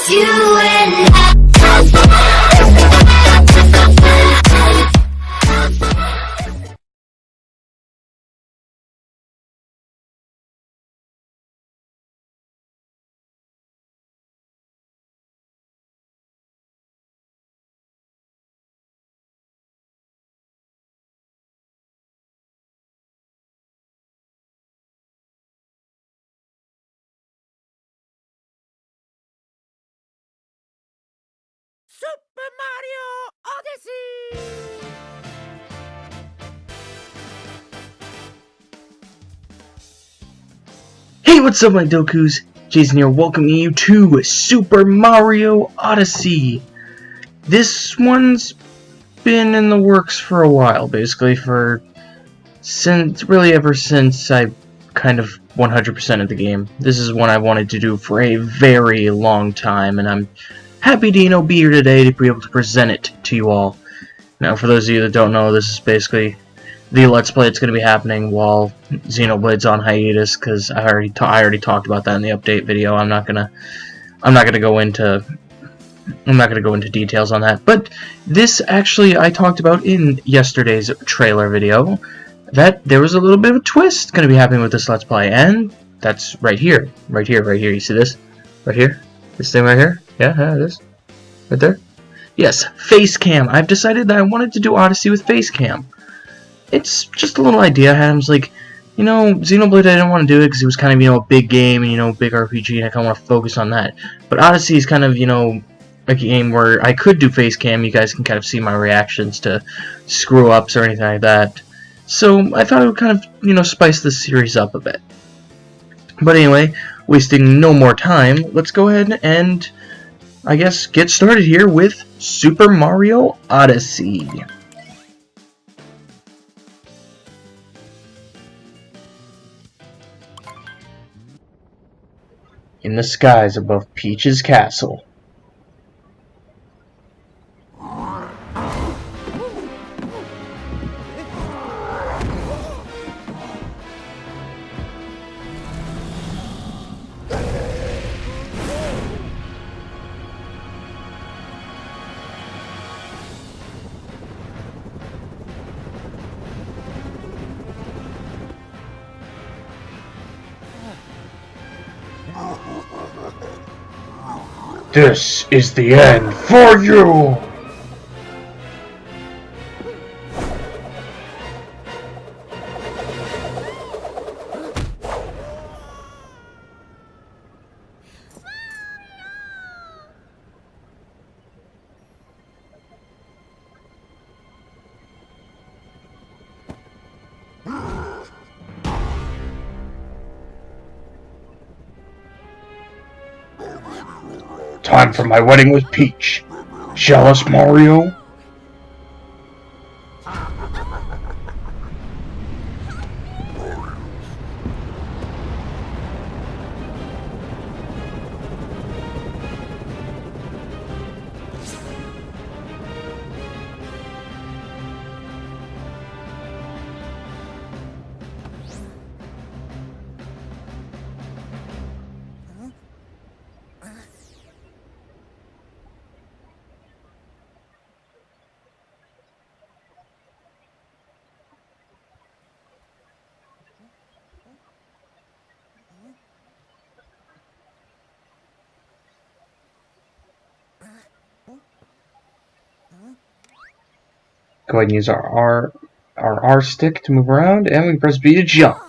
It's you and Super Mario Odyssey! Hey, what's up, my Dokus? Jason here, welcoming you to Super Mario Odyssey. This one's been in the works for a while, basically, ever since I kind of 100%ed the game. This is one I wanted to do for a very long time, and I'm happy to, be here today to be able to present it to you all. Now, for those of you that don't know, this is basically the Let's Play that's going to be happening while Xenoblade's on hiatus, because I already talked about that in the update video. I'm not gonna go into details on that. But this actually I talked about in yesterday's trailer video, that there was a little bit of a twist going to be happening with this Let's Play, and that's right here. You see this? Right here? This thing right here? Yeah, it is. Right there? Yes, face cam. I've decided that I wanted to do Odyssey with face cam. It's just a little idea I had. I was like, Xenoblade, I didn't want to do it because it was kind of, a big game and, big RPG, and I kind of want to focus on that. But Odyssey is kind of, a game where I could do face cam. You guys can kind of see my reactions to screw-ups or anything like that. So I thought it would kind of, spice this series up a bit. But anyway, wasting no more time, let's go ahead and, I guess, get started here with Super Mario Odyssey. In the skies above Peach's castle. This is the end for you! Time for my wedding with Peach. Jealous, Mario? Go ahead and use our R stick to move around, and we can press B to jump.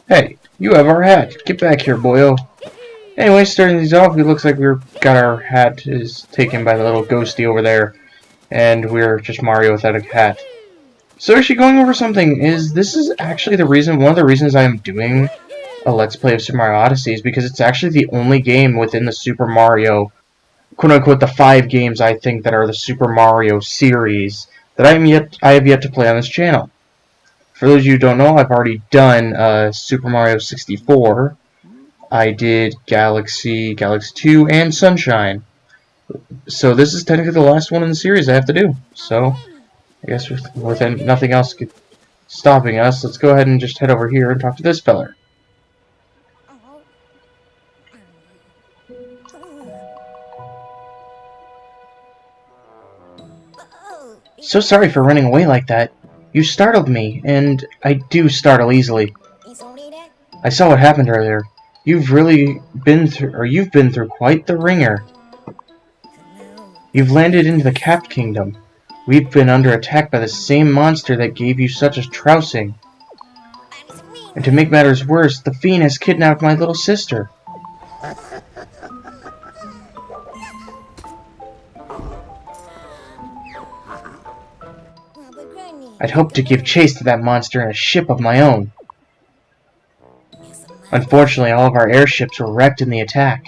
Hey, you have our hat. Get back here, boyo. Anyway, starting these off, it looks like got our hat is taken by the little ghosty over there, and we're just Mario without a hat. So actually going over something this is actually one of the reasons I am doing a Let's Play of Super Mario Odyssey is because it's actually the only game within the Super Mario, quote-unquote, the 5 games I think that are the Super Mario series that I have yet to play on this channel. For those of you who don't know, I've already done Super Mario 64. I did Galaxy 2, and Sunshine. So this is technically the last one in the series I have to do. So I guess with nothing else stopping us, let's go ahead and just head over here and talk to this feller. So sorry for running away like that. You startled me, and I do startle easily. I saw what happened earlier. You've been through quite the ringer. You've landed into the Cap Kingdom. We've been under attack by the same monster that gave you such a trouncing. And to make matters worse, the fiend has kidnapped my little sister. I'd hoped to give chase to that monster in a ship of my own. Unfortunately, all of our airships were wrecked in the attack.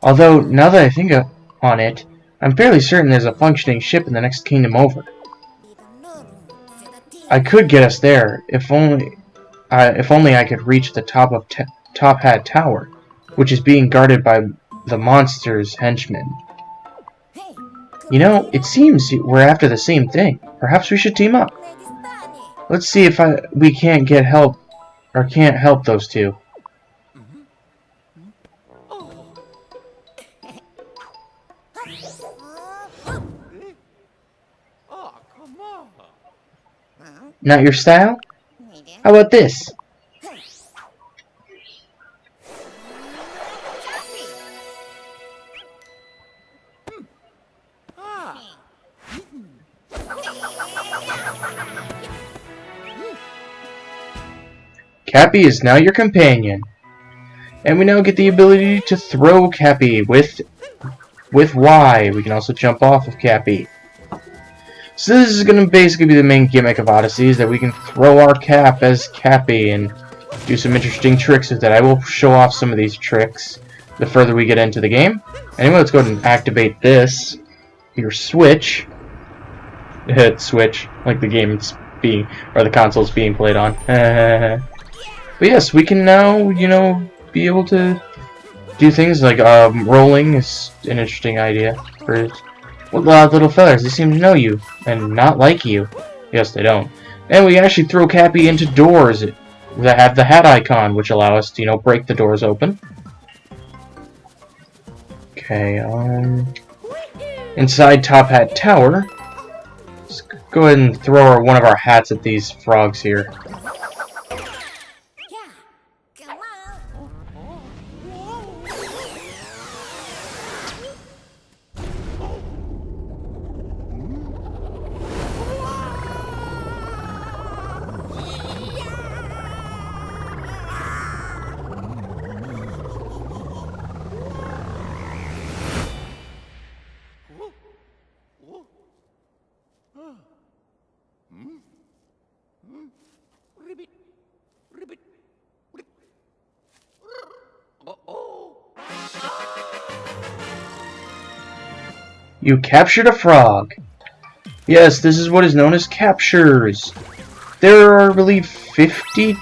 Although, now that I think on it, I'm fairly certain there's a functioning ship in the next kingdom over. I could get us there, if only I could reach the top of Top Hat Tower, which is being guarded by the monster's henchmen. You know, it seems we're after the same thing. Perhaps we should team up. Let's see if we can't get help, or can't help those two. Not your style? How about this? Cappy is now your companion. And we now get the ability to throw Cappy with Y. We can also jump off of Cappy. So this is going to basically be the main gimmick of Odyssey, is that we can throw our cap as Cappy and do some interesting tricks with it. I will show off some of these tricks the further we get into the game. Anyway, let's go ahead and activate this. Your switch. Hit switch, like the game's being, or the console's being played on. But yes, we can now, you know, be able to do things like rolling is an interesting idea for little fellas. They seem to know you and not like you. Yes, they don't. And we actually throw Cappy into doors that have the hat icon, which allow us to, you know, break the doors open. Okay, inside Top Hat Tower, let's go ahead and throw one of our hats at these frogs here. You captured a frog. Yes, this is what is known as captures. There are, I believe, 50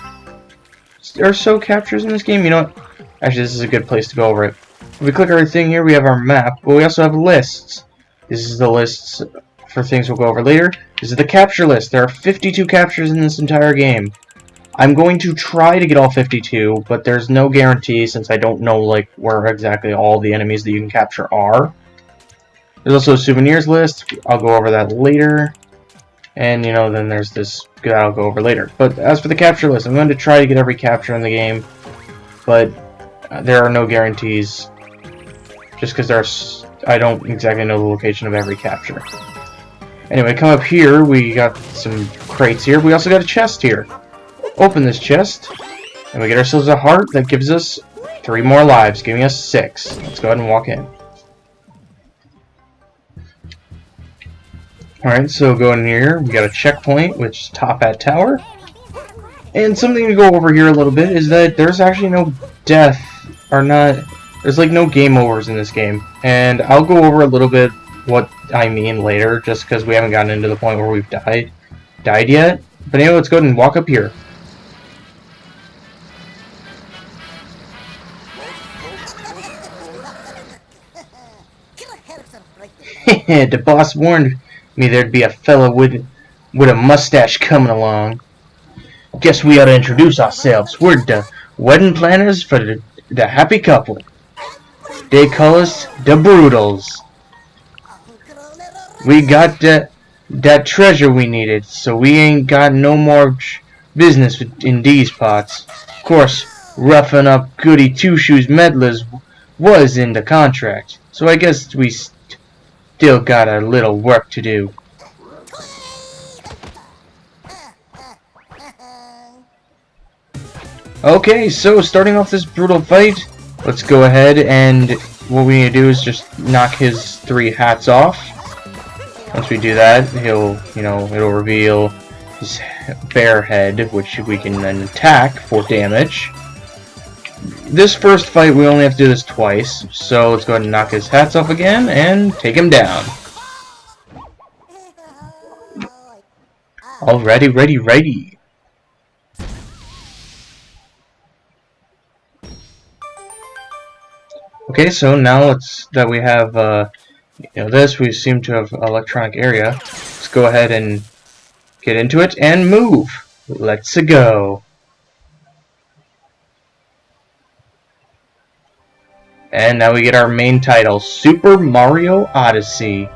or so captures in this game. You know what? Actually, this is a good place to go over it. If we click our thing here, we have our map, but we also have lists. This is the lists for things we'll go over later. This is the capture list. There are 52 captures in this entire game. I'm going to try to get all 52, but there's no guarantee since I don't know like where exactly all the enemies that you can capture are. There's also a souvenirs list. I'll go over that later. And, you know, then there's this that I'll go over later. But as for the capture list, I'm going to try to get every capture in the game. But there are no guarantees. Just because I don't exactly know the location of every capture. Anyway, come up here. We got some crates here. We also got a chest here. Open this chest. And we get ourselves a heart that gives us 3 more lives, giving us 6. Let's go ahead and walk in. Alright, so go in here, we got a checkpoint, which is Top Hat Tower. And something to go over here a little bit is that there's actually no death, or not, there's like no game overs in this game. And I'll go over a little bit what I mean later, just because we haven't gotten into the point where we've died yet. But anyway, let's go ahead and walk up here. The boss warned me there'd be a fella with a mustache coming along. Guess we ought to introduce ourselves. We're the wedding planners for the happy couple. They call us the Brutals. We got that treasure we needed, so we ain't got no more business in these parts. Of course, roughing up goody two-shoes meddlers was in the contract, so I guess we still got a little work to do. Okay, so starting off this brutal fight, let's go ahead and what we need to do is just knock his 3 hats off. Once we do that, it'll reveal his bear head, which we can then attack for damage. This first fight, we only have to do this twice, so let's go ahead and knock his hats off again and take him down. Alrighty, ready. Okay, so now that we have this, we seem to have electronic area. Let's go ahead and get into it and move. Let's go. And now we get our main title, Super Mario Odyssey.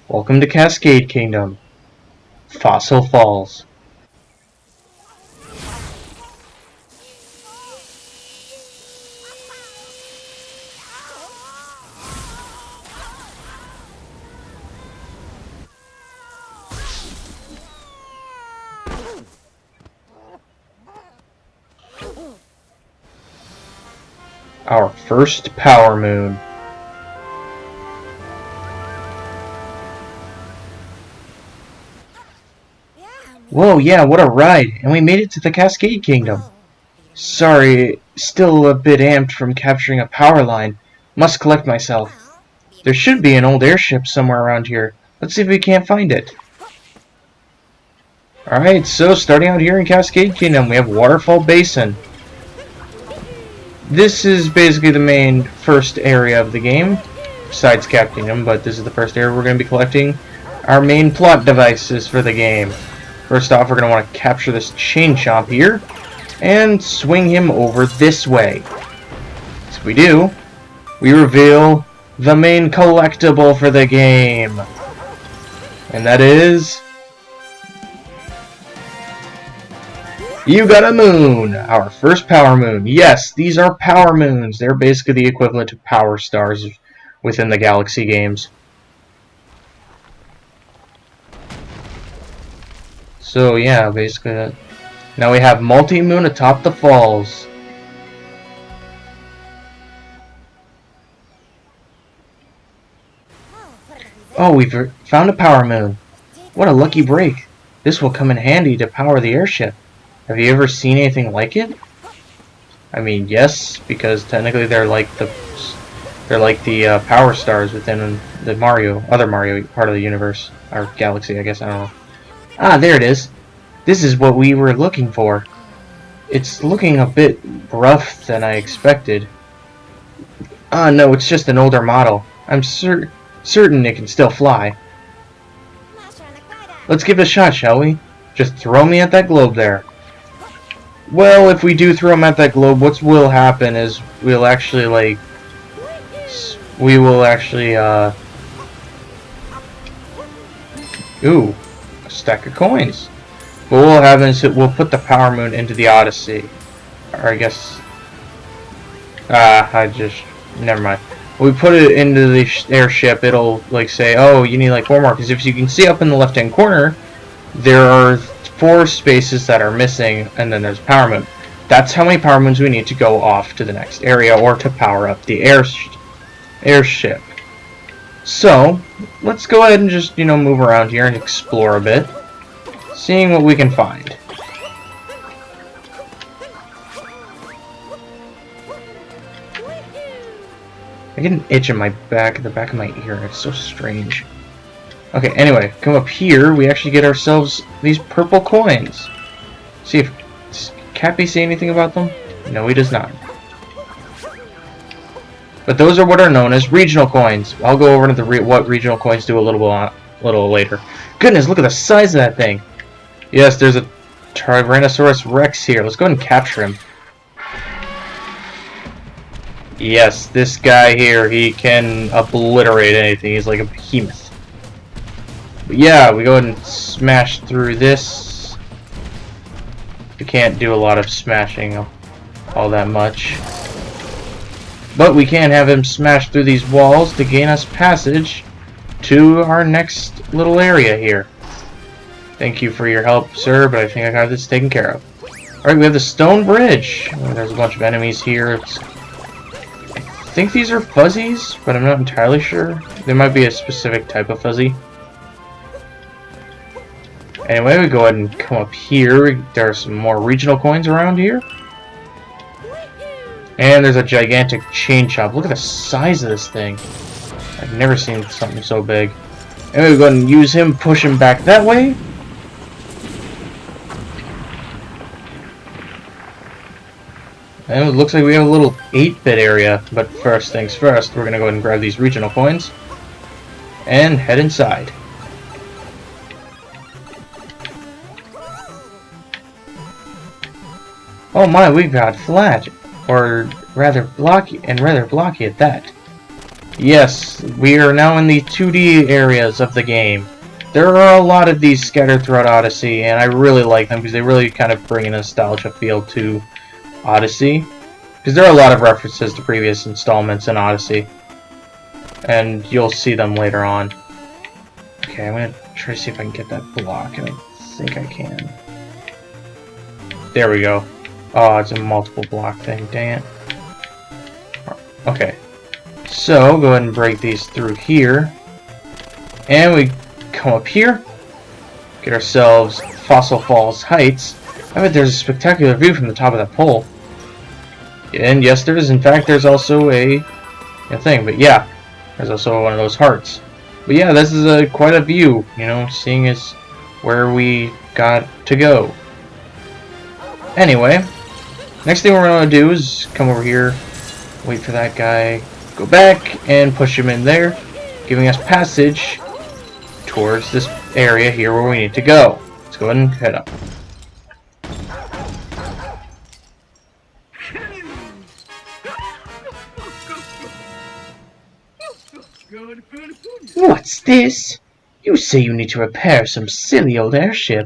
Welcome to Cascade Kingdom. Fossil Falls. Our first power moon. Whoa, yeah, what a ride! And we made it to the Cascade Kingdom. Sorry, still a bit amped from capturing a power line. Must collect myself. There should be an old airship somewhere around here. Let's see if we can't find it. Alright, so starting out here in Cascade Kingdom, we have Waterfall Basin. This is basically the main first area of the game, besides Cap Kingdom, but this is the first area we're going to be collecting our main plot devices for the game. First off, we're going to want to capture this Chain Chomp here, and swing him over this way. So if we do, we reveal the main collectible for the game. And that is... you got a moon! Our first power moon. Yes, these are power moons. They're basically the equivalent to power stars within the Galaxy games. So yeah, basically now we have multi-moon atop the falls. Oh, we've found a power moon. What a lucky break. This will come in handy to power the airship. Have you ever seen anything like it? I mean, yes, because technically they're like the power stars within the other Mario part of the universe, or Galaxy, I guess. I don't know. Ah, there it is. This is what we were looking for. It's looking a bit rough than I expected. Ah, no, it's just an older model. I'm certain it can still fly. Let's give it a shot, shall we? Just throw me at that globe there. Well, if we do throw him at that globe, what will happen is we'll actually, ooh, a stack of coins. What will happen is we'll put the power moon into the Odyssey. Or I guess... never mind. When we put it into the airship, it'll, say, oh, you need, 4 more. Because if you can see up in the left-hand corner, there are 4 spaces that are missing, and then there's power moon. That's how many power moons we need to go off to the next area, or to power up the airship. So, let's go ahead and just, move around here and explore a bit. Seeing what we can find. I get an itch in my back, the back of my ear. It's so strange. Okay, anyway, come up here. We actually get ourselves these purple coins. See if... does Cappy say anything about them? No, he does not. But those are what are known as regional coins. I'll go over into what regional coins do a little later. Goodness, look at the size of that thing. Yes, there's a Tyrannosaurus Rex here. Let's go ahead and capture him. Yes, this guy here, he can obliterate anything. He's like a behemoth. But yeah, we go ahead and smash through this. We can't do a lot of smashing all that much. But we can have him smash through these walls to gain us passage to our next little area here. Thank you for your help, sir, but I think I got this taken care of. Alright, we have the stone bridge. There's a bunch of enemies here. I think these are fuzzies, but I'm not entirely sure. There might be a specific type of fuzzy. Anyway, we go ahead and come up here. There are some more regional coins around here. And there's a gigantic chain chomp. Look at the size of this thing. I've never seen something so big. Anyway, we go ahead and use him, push him back that way. And it looks like we have a little 8-bit area. But first things first, we're going to go ahead and grab these regional coins. And head inside. Oh my, we've got flat. Or rather blocky at that. Yes, we are now in the 2D areas of the game. There are a lot of these scattered throughout Odyssey, and I really like them because they really kind of bring a nostalgia feel to Odyssey. Because there are a lot of references to previous installments in Odyssey. And you'll see them later on. Okay, I'm going to try to see if I can get that block, and I think I can. There we go. Oh, it's a multiple block thing, dang it. Okay. So, go ahead and break these through here. And we come up here. Get ourselves Fossil Falls Heights. I bet there's a spectacular view from the top of that pole. And yes, there is. In fact, there's also a thing. But yeah, there's also one of those hearts. But yeah, this is quite a view, you know, seeing as where we got to go. Anyway. Next thing we're going to do is come over here, wait for that guy, go back, and push him in there, giving us passage towards this area here where we need to go. Let's go ahead and head up. What's this? You say you need to repair some silly old airship.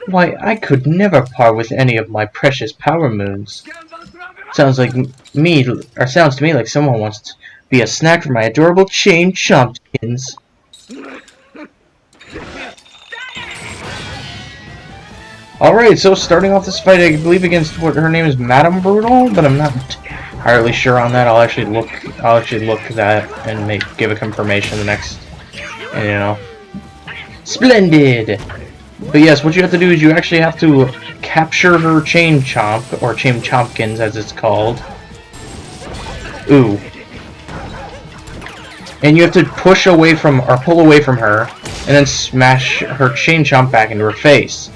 Why, I could never part with any of my precious power moons. Sounds to me like someone wants to be a snack for my adorable chain chompkins. Alright, so starting off this fight, I believe against what her name is, Madame Brutal, but I'm not entirely sure on that. I'll actually look at that and give a confirmation the next, and, you know. Splendid! But yes, what you have to do is you actually have to capture her chain chomp, or chain chompkins as it's called. Ooh. And you have to push away from, or pull away from her, and then smash her chain chomp back into her face.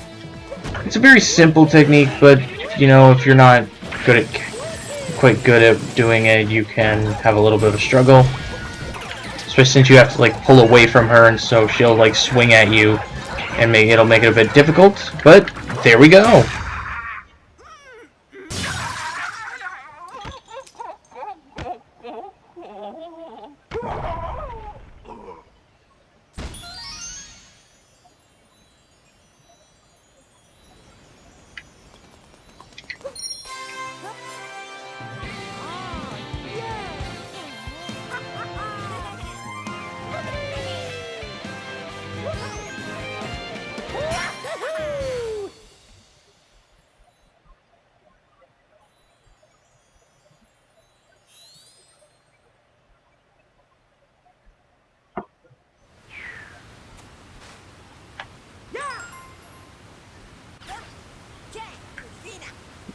It's a very simple technique, but, you know, if you're not quite good at doing it, you can have a little bit of a struggle. Especially since you have to, like, pull away from her, and so she'll, like, swing at you. And it'll make it a bit difficult, but there we go.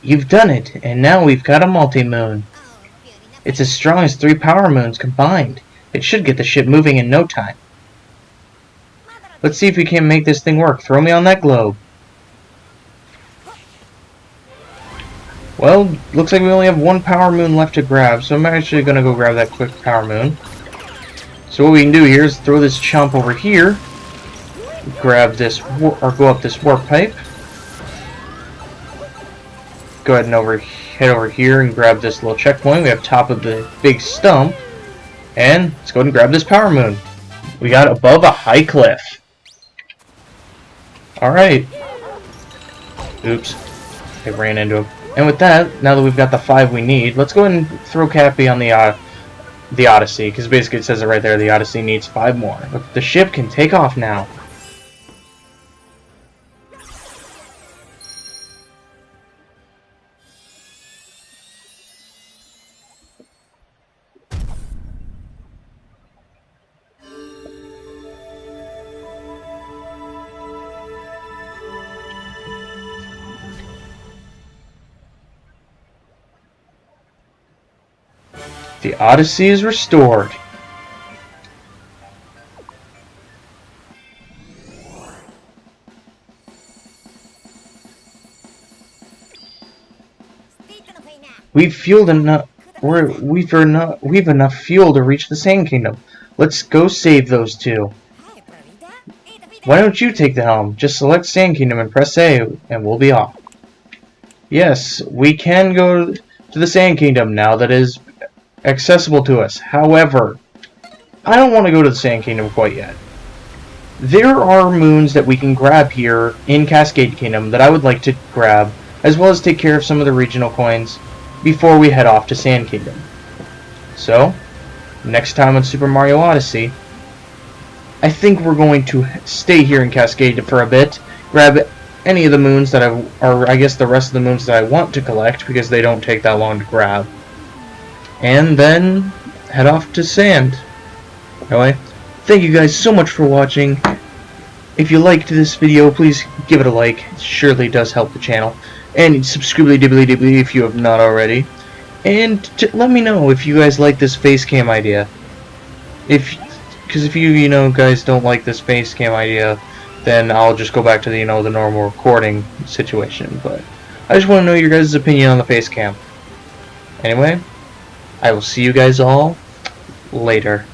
You've done it, and now we've got a multi-moon. It's as strong as 3 power moons combined. It should get the ship moving in no time. Let's see if we can make this thing work. Throw me on that globe. Well, looks like we only have one power moon left to grab, so I'm actually gonna go grab that quick power moon. So what we can do here is throw this chump over here, grab this, or go up this warp pipe. Go ahead and head over here and grab this little checkpoint. We have top of the big stump, and let's go ahead and grab this power moon. We got above a high cliff. Alright. Oops. I ran into him. And with that, now that we've got the 5 we need, let's go ahead and throw Cappy on the Odyssey, because basically it says it right there, the Odyssey needs 5 more. Look, the ship can take off now. The Odyssey is restored. We've enough fuel to reach the Sand Kingdom. Let's go save those two. Why don't you take the helm? Just select Sand Kingdom and press A, and we'll be off. Yes, we can go to the Sand Kingdom now that is accessible to us. However, I don't want to go to the Sand Kingdom quite yet. There are moons that we can grab here in Cascade Kingdom that I would like to grab, as well as take care of some of the regional coins before we head off to Sand Kingdom. So, next time on Super Mario Odyssey, I think we're going to stay here in Cascade for a bit, grab any of the moons that I guess the rest of the moons that I want to collect, because they don't take that long to grab, and then head off to Sand. Anyway, thank you guys so much for watching. If you liked this video, please give it a like. It surely does help the channel. And subscribe if you have not already. And let me know if you guys like this face cam idea. Because if you guys don't like this face cam idea, then I'll just go back to the the normal recording situation. But I just want to know your guys' opinion on the face cam. Anyway, I will see you guys all later.